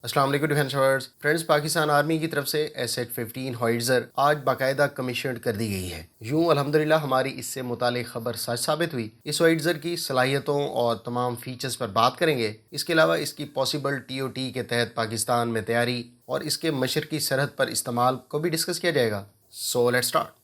अस्सलाम वालेकुम defence lovers friends, Pakistan army की तरफ से एसएट-15 हॉइट्ज़र आज बाकायदा कमीशन्ड कर दी गई है। यूँ अल्हम्दुलिल्लाह हमारी इससे मुतालिक खबर सच साबित हुई। इस हॉइट्ज़र की सलाहियतों और तमाम फीचर्स पर बात करेंगे। इसके अलावा इसकी पॉसिबल टीओटी के तहत पाकिस्तान में तैयारी और इसके मशरकी सरहद पर इस्तेमाल को भी डिस्कस किया जाएगा। So let's start.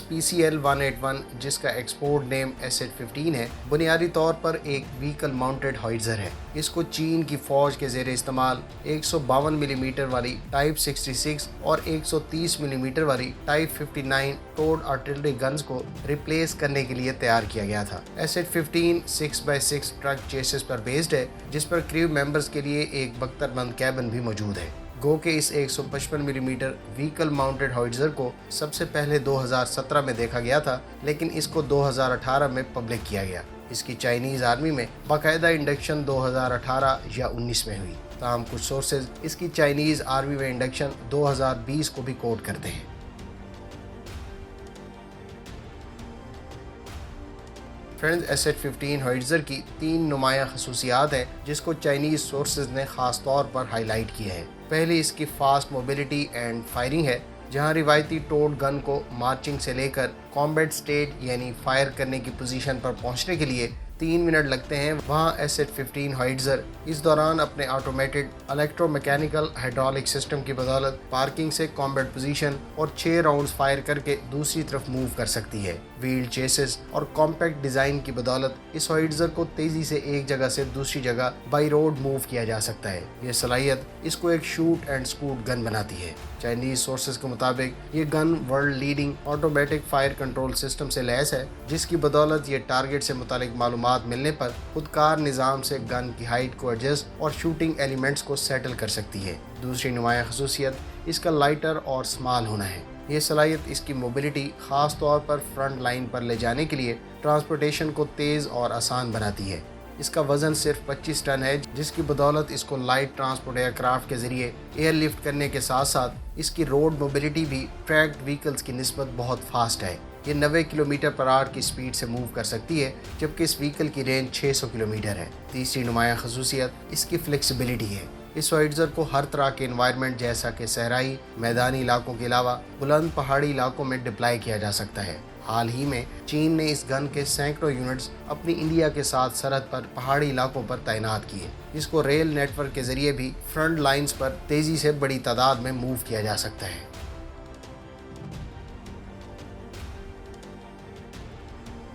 PCL 181 जिसका एक्सपोर्ट नेम एसएट-15 है, बुनियादी तौर पर एक व्हीकल माउंटेड हॉइट्ज़र है। इसको चीन की फ़ौज के ज़ेरे इस्तेमाल 152 मिलीमीटर वाली टाइप 66 और 130 मिलीमीटर वाली टाइप 59 टोड आर्टिलरी गन्स को रिप्लेस करने के लिए तैयार किया गया था। एसएट-15 6x6 ट्रक चेसिस पर बेस्ड है, जिस पर क्रू मेंबर्स के लिए एक बख्तरबंद कैबिन भी मौजूद है। गो के इस 155 मिलीमीटर व्हीकल माउंटेड हॉइट्ज़र को सबसे पहले 2017 में देखा गया था, लेकिन इसको 2018 में पब्लिक किया गया। इसकी चाइनीज़ आर्मी में बाकायदा इंडक्शन 2018 या 19 में हुई। ताहम कुछ सोर्सेज इसकी चाइनीज़ आर्मी में इंडक्शन 2020 को भी कोट करते हैं। फ्रेंड्स, एसएट-15 हॉइट्ज़र की 3 नुमाया खसूसियात हैं जिसको चाइनीज़ सोर्सेज ने ख़ास तौर पर हाईलाइट किया है। पहली इसकी फास्ट मोबिलिटी एंड फायरिंग है, जहां रिवायती टोड गन को मार्चिंग से लेकर कॉम्बैट स्टेट यानी फायर करने की पोजीशन पर पहुंचने के लिए 3 मिनट लगते हैं। वहां एसएट-15 हॉइट्ज़र इस दौरान अपने ऑटोमेटेड इलेक्ट्रोमैकेनिकल हाइड्रोलिक सिस्टम की बदौलत पार्किंग से कॉम्बैट पोजीशन और 6 राउंड्स फायर करके दूसरी तरफ मूव कर सकती है। व्हील चेसिस और कॉम्पैक्ट डिज़ाइन की बदौलत इस हॉइट्ज़र को तेज़ी से एक जगह से दूसरी जगह बाई रोड मूव किया जा सकता है। ये सलाहियत इसको एक शूट एंड स्कूट गन बनाती है। चाइनीज़ सोर्सेज के मुताबिक ये gun world leading automatic fire control system से लैस है, जिसकी बदौलत ये टारगेट से मुतालिक मालूमात मिलने पर खुदकार निज़ाम से गन की हाइट को एडजस्ट और शूटिंग एलिमेंट्स को सेटल कर सकती है। दूसरी नुमाया खसूसियत इसका लाइटर और स्मॉल होना है। ये सलाहियत इसकी मोबिलिटी ख़ास तौर पर फ्रंट लाइन पर ले जाने के लिए ट्रांसपोर्टेशन को तेज़ और आसान बनाती है। इसका वज़न सिर्फ 25 टन है, जिसकी बदौलत इसको लाइट ट्रांसपोर्ट एयरक्राफ्ट के ज़रिए एयर लिफ्ट करने के साथ साथ इसकी रोड मोबिलिटी भी ट्रैक्ड व्हीकल्स की निस्बत बहुत फास्ट है। ये 90 किलोमीटर पर आवर की स्पीड से मूव कर सकती है, जबकि इस व्हीकल की रेंज 600 किलोमीटर है। तीसरी नुमाया खसूसियत इसकी फ्लेक्सिबिलिटी है। इस हॉइट्ज़र को हर तरह के एनवायरनमेंट जैसा कि सहराई मैदानी इलाकों के अलावा बुलंद पहाड़ी इलाकों में डिप्लॉय किया जा सकता है। हाल ही में चीन ने इस गन के सैकड़ों यूनिट्स अपनी इंडिया के साथ सरहद पर पहाड़ी इलाकों पर तैनात किए। इसको रेल नेटवर्क के जरिए भी फ्रंट लाइंस पर तेजी से बड़ी तादाद में मूव किया जा सकता है।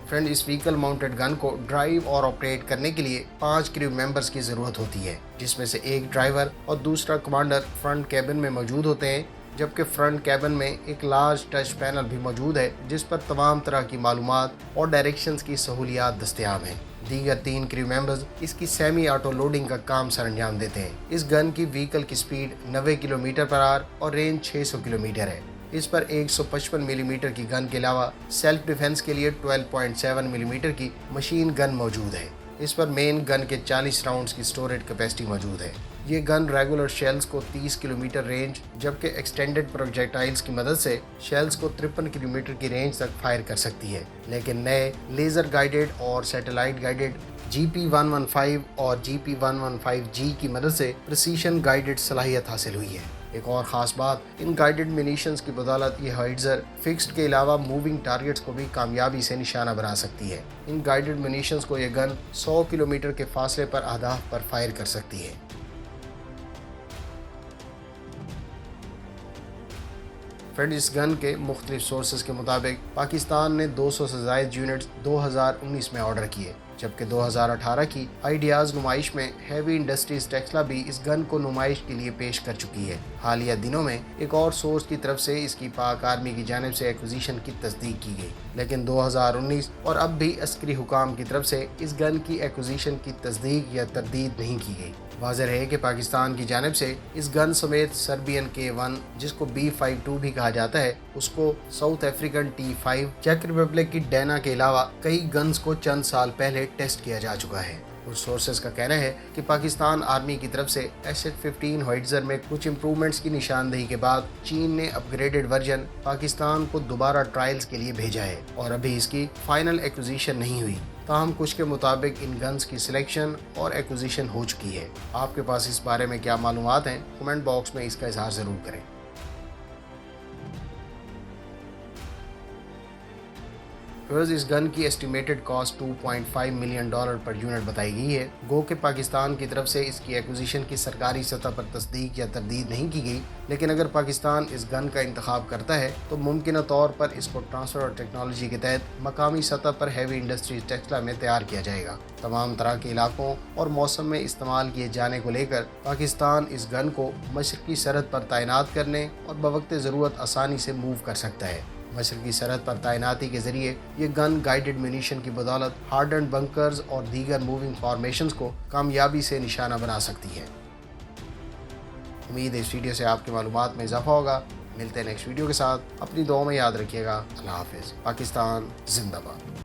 फ्रेंड, इस व्हीकल माउंटेड गन को ड्राइव और ऑपरेट करने के लिए 5 क्रू मेंबर्स की ज़रूरत होती है, जिसमें से एक ड्राइवर और दूसरा कमांडर फ्रंट कैबिन में मौजूद होते हैं, जबकि फ्रंट कैबिन में एक लार्ज टच पैनल भी मौजूद है जिस पर तमाम तरह की मालूमात और डायरेक्शंस की सहूलियात दस्तयाब हैं। दीगर 3 क्रू मेंबर्स इसकी सेमी ऑटो लोडिंग का काम सर अंजाम देते हैं। इस गन की व्हीकल की स्पीड 90 किलोमीटर पर आवर और रेंज 600 किलोमीटर है। इस पर 155 मिलीमीटर की गन के अलावा सेल्फ डिफेंस के लिए 12.7 मिलीमीटर की मशीन गन मौजूद है। इस पर मेन गन के 40 राउंड्स की स्टोरेज कैपेसिटी मौजूद है। ये गन रेगुलर शेल्स को 30 किलोमीटर रेंज, जबकि एक्सटेंडेड प्रोजेक्टाइल्स की मदद से शेल्स को 53 किलोमीटर की रेंज तक फायर कर सकती है। लेकिन नए लेज़र गाइडेड और सैटेलाइट गाइडेड GP115 और GP115G की मदद से प्रिसीशन गाइडेड सलाहियत हासिल हुई है। एक और ख़ास बात, इन गाइडेड मिनीशंस की बदौलत ये हॉइट्ज़र फिक्स्ड के अलावा मूविंग टारगेट्स को भी कामयाबी से निशाना बना सकती है। इन गाइडेड मिनीशंस को ये गन 100 किलोमीटर के फासले पर अहदाफ पर फायर कर सकती है। फ्रेंड, इस गन के मुख्तलिफ सोर्सेज के मुताबिक पाकिस्तान ने 200 से ज़ायद यूनिट्स 2019 में ऑर्डर किए, जबकि 2018 की आइडियाज़ नुमाइश में हैवी इंडस्ट्रीज टेक्सला भी इस गन को नुमाइश के लिए पेश कर चुकी है। हालिया दिनों में एक और सोर्स की तरफ से इसकी पाक आर्मी की जानिब से एक्विजिशन की तस्दीक की गई, लेकिन 2019 और अब भी अस्करी हुकाम की तरफ से इस गन की एक्विजिशन की तस्दीक या तरदीद नहीं की गई। वाज़ेह है कि पाकिस्तान की जानिब से इस गन समेत सर्बियन K1 जिसको B52 भी कहा जाता है, उसको south African T5, check Republic की डैना के अलावा कई गन्स को चंद साल पहले टेस्ट किया जा चुका है। कुछ सोर्सेज का कहना है कि पाकिस्तान आर्मी की तरफ से एसएच-15 होइट्ज़र में कुछ इम्प्रूवमेंट्स की निशानदेही के बाद चीन ने अपग्रेडेड वर्जन पाकिस्तान को दोबारा ट्रायल्स के लिए भेजा है और अभी इसकी फाइनल एक्विजिशन नहीं हुई। ताहम कुछ के मुताबिक इन गन्स की सिलेक्शन और एक्विजिशन हो चुकी है। आपके पास इस बारे में क्या मालूमात हैं? कमेंट बॉक्स में इसका इजहार ज़रूर करें। इस गन की estimated cost $2.5 million per unit बताई गई है। गो के पाकिस्तान की तरफ से इसकी एक्विजिशन की सरकारी सतह पर तस्दीक या तरदीद नहीं की गई, लेकिन अगर पाकिस्तान इस गन का इंतखाब करता है तो मुमकिन तौर पर इसको ट्रांसफ़र और टेक्नोलॉजी के तहत मकामी सतह पर हैवी इंडस्ट्रीज टेक्सला में तैयार किया जाएगा। तमाम तरह के इलाकों और मौसम में इस्तेमाल किए जाने को लेकर पाकिस्तान इस गन को मशरकी सरहद पर तैनात करने और बवक्त ज़रूरत आसानी से मूव कर सकता है। मशरकी सरहद पर तैनाती के जरिए ये गन गाइडेड म्यूनिशन की बदौलत हार्डन्ड बंकर्स और दीगर मूविंग फॉर्मेशंस को कामयाबी से निशाना बना सकती है। उम्मीद है इस वीडियो से आपकी मालूमात में इजाफा होगा। मिलते हैं नेक्स्ट वीडियो के साथ। अपनी दुआ में याद रखिएगा। अल्लाह हाफिज़। पाकिस्तान जिंदाबाद।